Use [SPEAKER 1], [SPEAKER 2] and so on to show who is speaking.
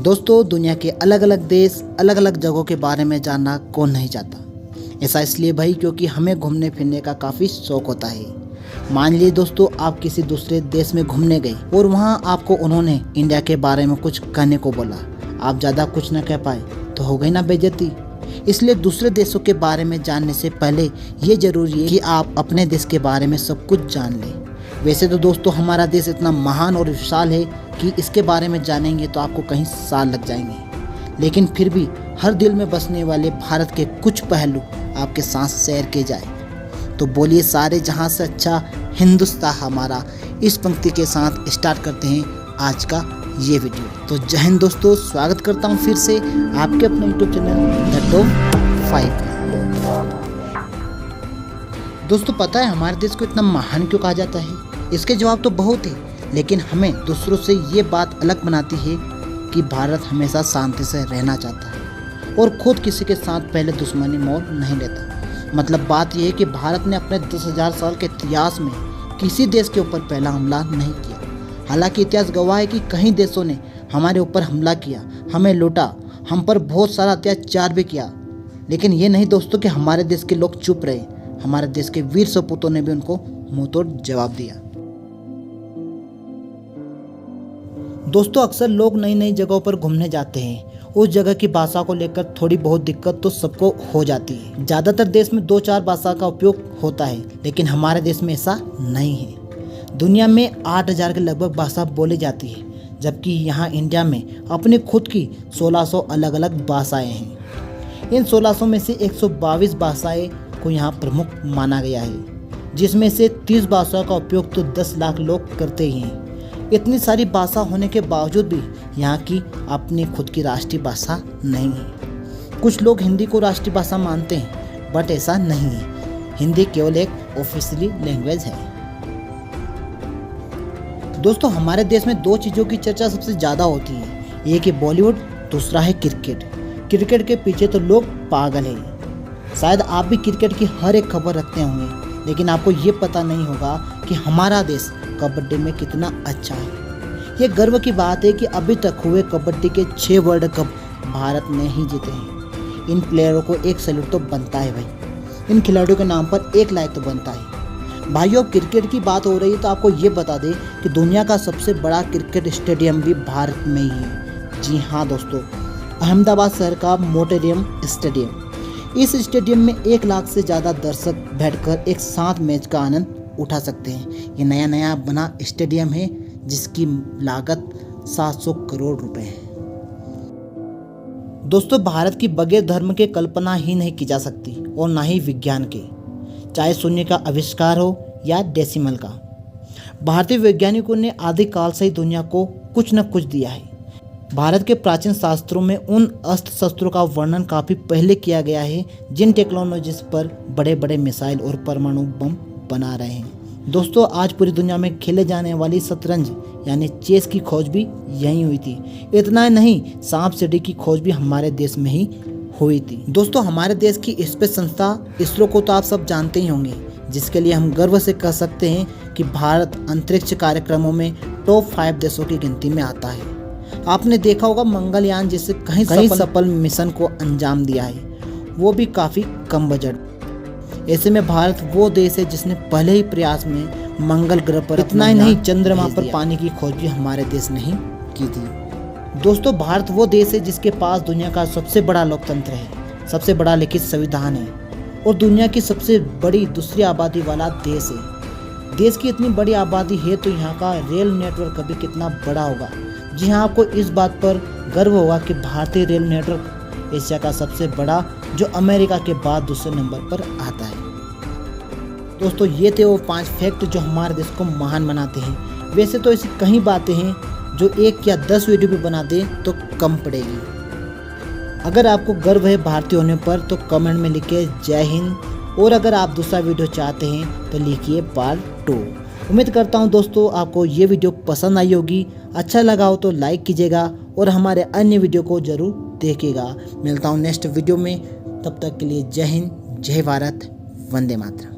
[SPEAKER 1] दोस्तों, दुनिया के अलग अलग देश, अलग अलग जगहों के बारे में जानना कौन नहीं चाहता। ऐसा इसलिए भाई क्योंकि हमें घूमने फिरने का काफ़ी शौक होता है। मान लीजिए दोस्तों, आप किसी दूसरे देश में घूमने गए और वहाँ आपको उन्होंने इंडिया के बारे में कुछ कहने को बोला, आप ज़्यादा कुछ ना कह पाए तो हो गई ना बेइज्जती। इसलिए दूसरे देशों के बारे में जानने से पहले ये ज़रूरी है कि आप अपने देश के बारे में सब कुछ जान लें। वैसे तो दोस्तों, हमारा देश इतना महान और विशाल है कि इसके बारे में जानेंगे तो आपको कहीं साल लग जाएंगे, लेकिन फिर भी हर दिल में बसने वाले भारत के कुछ पहलू आपके साथ शेयर किए जाए तो बोलिए, सारे जहां से अच्छा हिंदुस्तान हमारा। इस पंक्ति के साथ स्टार्ट करते हैं आज का ये वीडियो। तो जय हिंद दोस्तों, स्वागत करता हूं फिर से आपके अपने यूट्यूब चैनल द टॉप 5। दोस्तों, पता है हमारे देश को इतना महान क्यों कहा जाता है? इसके जवाब तो बहुत है, लेकिन हमें दूसरों से ये बात अलग बनाती है कि भारत हमेशा शांति से रहना चाहता है और खुद किसी के साथ पहले दुश्मनी मोल नहीं लेता। मतलब बात यह है कि भारत ने अपने 10,000 साल के इतिहास में किसी देश के ऊपर पहला हमला नहीं किया। हालांकि इतिहास गवाह है कि कई देशों ने हमारे ऊपर हमला किया, हमें लूटा, हम पर बहुत सारा अत्याचार भी किया, लेकिन ये नहीं दोस्तों कि हमारे देश के लोग चुप रहे। हमारे देश के वीर सपूतों ने भी उनको मुंहतोड़ जवाब दिया। दोस्तों, अक्सर लोग नई नई जगहों पर घूमने जाते हैं, उस जगह की भाषा को लेकर थोड़ी बहुत दिक्कत तो सबको हो जाती है। ज़्यादातर देश में 2-4 भाषा का उपयोग होता है, लेकिन हमारे देश में ऐसा नहीं है। दुनिया में 8,000 के लगभग भाषा बोली जाती है, जबकि यहाँ इंडिया में अपनी खुद की 1600 अलग अलग भाषाएँ हैं। इन 1600 में से 122 भाषाएँ को यहाँ प्रमुख माना गया है, जिसमें से 30 भाषाओं का उपयोग तो 10 लाख लोग करते ही हैं। इतनी सारी भाषा होने के बावजूद भी यहाँ की अपनी खुद की राष्ट्रीय भाषा नहीं है। कुछ लोग हिंदी को राष्ट्रीय भाषा मानते हैं, बट ऐसा नहीं है। हिंदी केवल एक ऑफिशियली लैंग्वेज है। दोस्तों, हमारे देश में 2 चीज़ों की चर्चा सबसे ज़्यादा होती है, एक है बॉलीवुड, दूसरा है क्रिकेट। क्रिकेट के पीछे तो लोग पागल हैं। शायद आप भी क्रिकेट की हर एक खबर रखते होंगे, लेकिन आपको ये पता नहीं होगा कि हमारा देश कबड्डी में कितना अच्छा है। ये गर्व की बात है कि अभी तक हुए कबड्डी के 6 वर्ल्ड कप भारत ने ही जीते हैं। इन प्लेयरों को एक सैल्यूट तो बनता है भाई। इन खिलाड़ियों के नाम पर एक लाइक तो बनता है। भाइयों, क्रिकेट की बात हो रही है तो आपको ये बता दें कि दुनिया का सबसे बड़ा क्रिकेट स्टेडियम भी भारत में ही है। जी हाँ दोस्तों, अहमदाबाद शहर का मोटेरियम स्टेडियम। इस स्टेडियम में 1 लाख से ज़्यादा दर्शक बैठकर एक साथ मैच का आनंद उठा सकते हैं। ये नया बना स्टेडियम है जिसकी लागत 700 करोड़ रुपए है। दोस्तों, भारत की बगैर धर्म के कल्पना ही नहीं की जा सकती और ना ही विज्ञान के, चाहे शून्य का आविष्कार हो या डेसिमल का। भारतीय वैज्ञानिकों ने आदिकाल से ही दुनिया को कुछ न कुछ दिया है। भारत के प्राचीन शास्त्रों में उन अस्त्र शस्त्रों का वर्णन काफ़ी पहले किया गया है जिन टेक्नोलॉजीज पर बड़े बड़े मिसाइल और परमाणु बम बना रहे हैं। दोस्तों, आज पूरी दुनिया में खेले जाने वाली शतरंज यानी चेस की खोज भी यहीं हुई थी। इतना नहीं, सांप सीढ़ी की खोज भी हमारे देश में ही हुई थी। दोस्तों, हमारे देश की स्पेस संस्था इसरो को तो आप सब जानते ही होंगे, जिसके लिए हम गर्व से कह सकते हैं कि भारत अंतरिक्ष कार्यक्रमों में टॉप 5 देशों की गिनती में आता है। आपने देखा होगा मंगलयान जैसे कई सफल मिशन को अंजाम दिया है, वो भी काफ़ी कम बजट। ऐसे में भारत वो देश है जिसने पहले ही प्रयास में मंगल ग्रह पर, इतना ही नहीं, चंद्रमा पर पानी की खोज भी हमारे देश ने ही की थी। दोस्तों, भारत वो देश है जिसके पास दुनिया का सबसे बड़ा लोकतंत्र है, सबसे बड़ा लिखित संविधान है और दुनिया की सबसे बड़ी दूसरी आबादी वाला देश है। देश की इतनी बड़ी आबादी है तो यहाँ का रेल नेटवर्क अभी कितना बड़ा होगा। जी हाँ, आपको इस बात पर गर्व होगा कि भारतीय रेल नेटवर्क एशिया का सबसे बड़ा, जो अमेरिका के बाद दूसरे नंबर पर आता है। दोस्तों, ये थे वो 5 फैक्ट जो हमारे देश को महान बनाते हैं। वैसे तो ऐसी कई बातें हैं जो 1 या 10 वीडियो भी बना दे तो कम पड़ेगी। अगर आपको गर्व है भारतीय होने पर तो कमेंट में लिखिए जय हिंद, और अगर आप दूसरा वीडियो चाहते हैं तो लिखिए पार्ट 2। उम्मीद करता हूँ दोस्तों आपको ये वीडियो पसंद आई होगी। अच्छा लगा हो तो लाइक कीजिएगा और हमारे अन्य वीडियो को ज़रूर देखिएगा। मिलता हूँ नेक्स्ट वीडियो में, तब तक के लिए जय हिंद, जय भारत, वंदे मातरम।